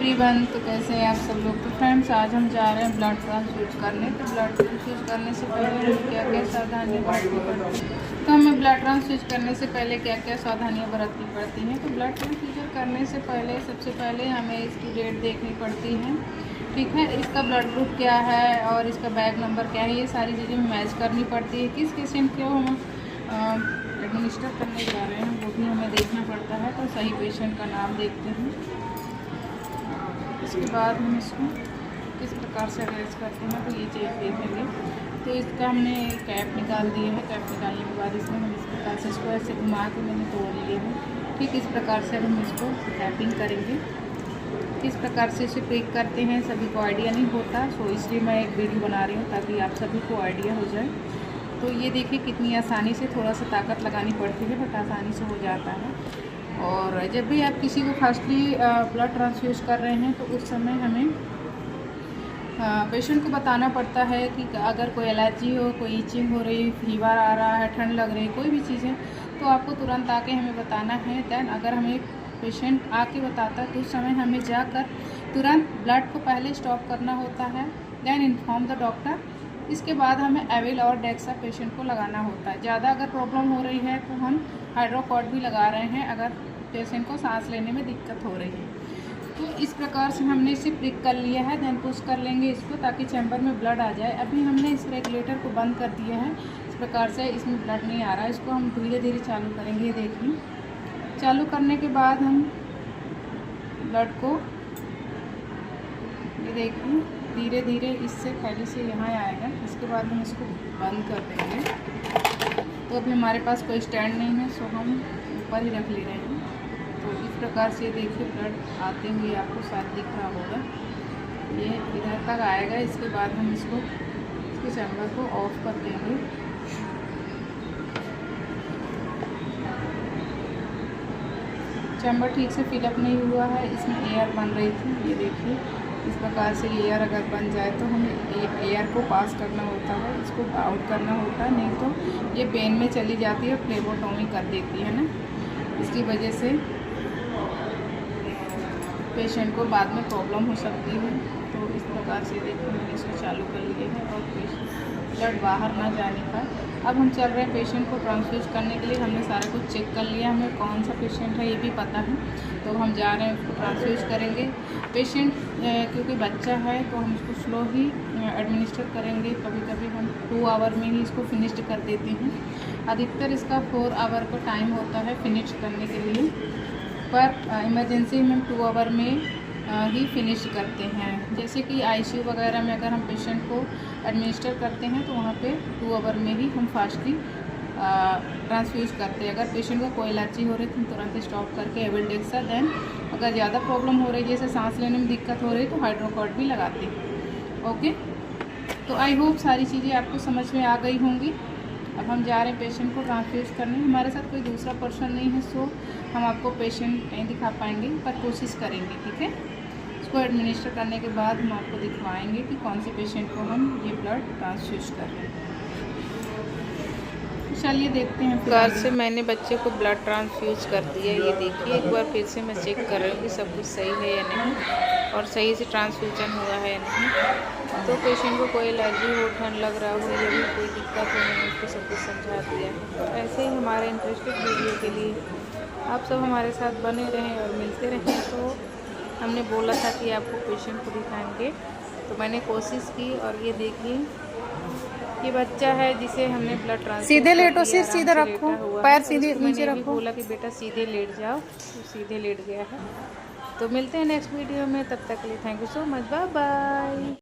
Everyone, तो कैसे हैं आप सब लोग। तो फ्रेंड्स, आज हम जा रहे हैं ब्लड ट्रांसफ्यूज करने। तो ब्लड ट्रांसफ्यूज करने से पहले हमें क्या क्या सावधानियाँ बरतनी पड़ती हैं। तो हमें ब्लड ट्रांसफ्यूज करने से पहले क्या क्या सावधानियाँ बरतनी पड़ती हैं। तो ब्लड ट्रांसफ्यूजन करने से पहले सबसे पहले हमें इसकी डेट देखनी पड़ती है, ठीक है। इसका ब्लड ग्रुप क्या है और इसका बैग नंबर क्या है, ये सारी चीज़ें मैच करनी पड़ती है। किस पेशेंट को हम एडमिनिस्टर करने जा रहे हैं वो भी हमें देखना पड़ता है। तो सही पेशेंट का नाम देखते हैं, इसके बाद हम इसको किस प्रकार से अरेंज करते हैं तो ये चीज़ देखेंगे। तो इसका हमने कैप निकाल दिया है। कैप निकालने के बाद इसमें हम इस प्रकार से इसको ऐसे घुमा के मैंने तोड़ लिए हैं, ठीक इस प्रकार से हम इसको टैपिंग करेंगे। किस प्रकार से इसे प्रिक करते हैं सभी को आइडिया नहीं होता, सो इसलिए मैं एक वीडियो बना रही हूँ ताकि आप सभी को आइडिया हो जाए। तो ये देखिए कितनी आसानी से, थोड़ा सा ताकत लगानी पड़ती है बट आसानी से हो जाता है। और जब भी आप किसी को फर्स्टली ब्लड ट्रांसफ्यूज कर रहे हैं तो उस समय हमें पेशेंट को बताना पड़ता है कि अगर कोई एलर्जी हो, कोई ईचिंग हो रही, फीवर आ रहा है, ठंड लग रही, कोई भी चीज़ है तो आपको तुरंत आके हमें बताना है। दैन अगर हमें पेशेंट आके बताता है तो उस समय हमें जाकर तुरंत ब्लड को पहले स्टॉप करना होता है, दैन इन्फॉर्म द डॉक्टर। इसके बाद हमें एविल और डेक्सा पेशेंट को लगाना होता है। ज़्यादा अगर प्रॉब्लम हो रही है तो हम हाइड्रोकॉर्ड भी लगा रहे हैं अगर पेशेंट को सांस लेने में दिक्कत हो रही है। तो इस प्रकार से हमने इसे प्रिक कर लिया है, देन पुश कर लेंगे इसको ताकि चैम्बर में ब्लड आ जाए। अभी हमने इस रेगुलेटर को बंद कर दिया है, इस प्रकार से इसमें ब्लड नहीं आ रहा है। इसको हम धीरे धीरे चालू करेंगे। देखिए, चालू करने के बाद हम ब्लड को, ये देखिए धीरे धीरे इससे थैली से यहाँ आएगा। इसके बाद हम इसको बंद कर देंगे। तो अभी हमारे पास कोई स्टैंड नहीं है, सो हम ऊपर ही रख ले रहे हैं। तो इस प्रकार से देखिए ब्लड आते हुए आपको साथ दिख रहा होगा, ये इधर तक आएगा। इसके बाद हम इसको चैम्बर को ऑफ कर देंगे। चैम्बर ठीक से फिलअप नहीं हुआ है, इसमें एयर बन रही थी। ये देखिए इस प्रकार से एयर अगर बन जाए तो हमें एयर को पास करना होता है, इसको आउट करना होता है, नहीं तो ये पेन में चली जाती है, फ्लेबोटॉमी कर देती है ना। इसकी वजह से पेशेंट को बाद में प्रॉब्लम हो सकती है। तो इस प्रकार से देखिए मैंने इसको चालू कर लिया है और ब्लड बाहर ना जाने का। अब हम चल रहे हैं पेशेंट को ट्रांसफ्यूज करने के लिए। हमने सारा कुछ चेक कर लिया, हमें कौन सा पेशेंट है ये भी पता है। तो हम जा रहे हैं उसको ट्रांसफ्यूज करेंगे। पेशेंट क्योंकि बच्चा है तो हम इसको स्लो ही एडमिनिस्टर करेंगे। कभी कभी हम 2 आवर में ही इसको फिनिश्ड कर देते हैं। अधिकतर इसका 4 आवर का टाइम होता है फिनिश करने के लिए, पर इमरजेंसी में हम 2 आवर में ही फिनिश करते हैं। जैसे कि आईसीयू वगैरह में अगर हम पेशेंट को एडमिनिस्टर करते हैं तो वहाँ पे 2 आवर में ही हम फास्टली ट्रांसफ्यूज करते हैं। अगर पेशेंट को कोई एलर्जी हो रही है तो तुरंत स्टॉप करके एविल डेक्सा, दैन अगर ज़्यादा प्रॉब्लम हो रही है जैसे सांस लेने में दिक्कत हो रही है तो हाइड्रोकॉर्ड भी लगाते हैं। ओके, तो आई होप सारी चीज़ें आपको समझ में आ गई होंगी। अब हम जा रहे हैं पेशेंट को ट्रांसफ्यूज करने। हमारे साथ कोई दूसरा पर्सन नहीं है, सो हम आपको पेशेंट नहीं दिखा पाएंगे, पर कोशिश करेंगे, ठीक है। इसको एडमिनिस्टर करने के बाद हम आपको दिखवाएंगे कि कौन से पेशेंट को हम ये ब्लड ट्रांसफ्यूज कर रहे हैं। चलिए देखते हैं। कार से मैंने बच्चे को ब्लड ट्रांसफ्यूज कर दिया। ये देखिए एक बार फिर से मैं चेक कर रही हूँ कि सब कुछ सही है या नहीं और सही से ट्रांसफ्यूजन हुआ है या नहीं। तो पेशेंट को कोई एलर्जी हो, ठंड लग रहा हो या भी कोई दिक्कत हो, मैंने उसको सब कुछ समझा दिया है। तो ऐसे ही हमारे इंटरेस्टेड वीडियो के लिए आप सब हमारे साथ बने रहें और मिलते रहें। तो हमने बोला था कि आपको पेशेंट को दिखाएंगे, तो मैंने कोशिश की। और ये देखिए ये बच्चा है जिसे हमने ब्लड ट्रांसफ्यूज सीधे लेटो, सिर सीधा रखो, पैर सीधे नीचे रखो। बोला कि बेटा सीधे लेट जाओ, तो सीधे लेट गया है। तो मिलते हैं नेक्स्ट वीडियो में, तब तक के लिए thank you so much, bye bye.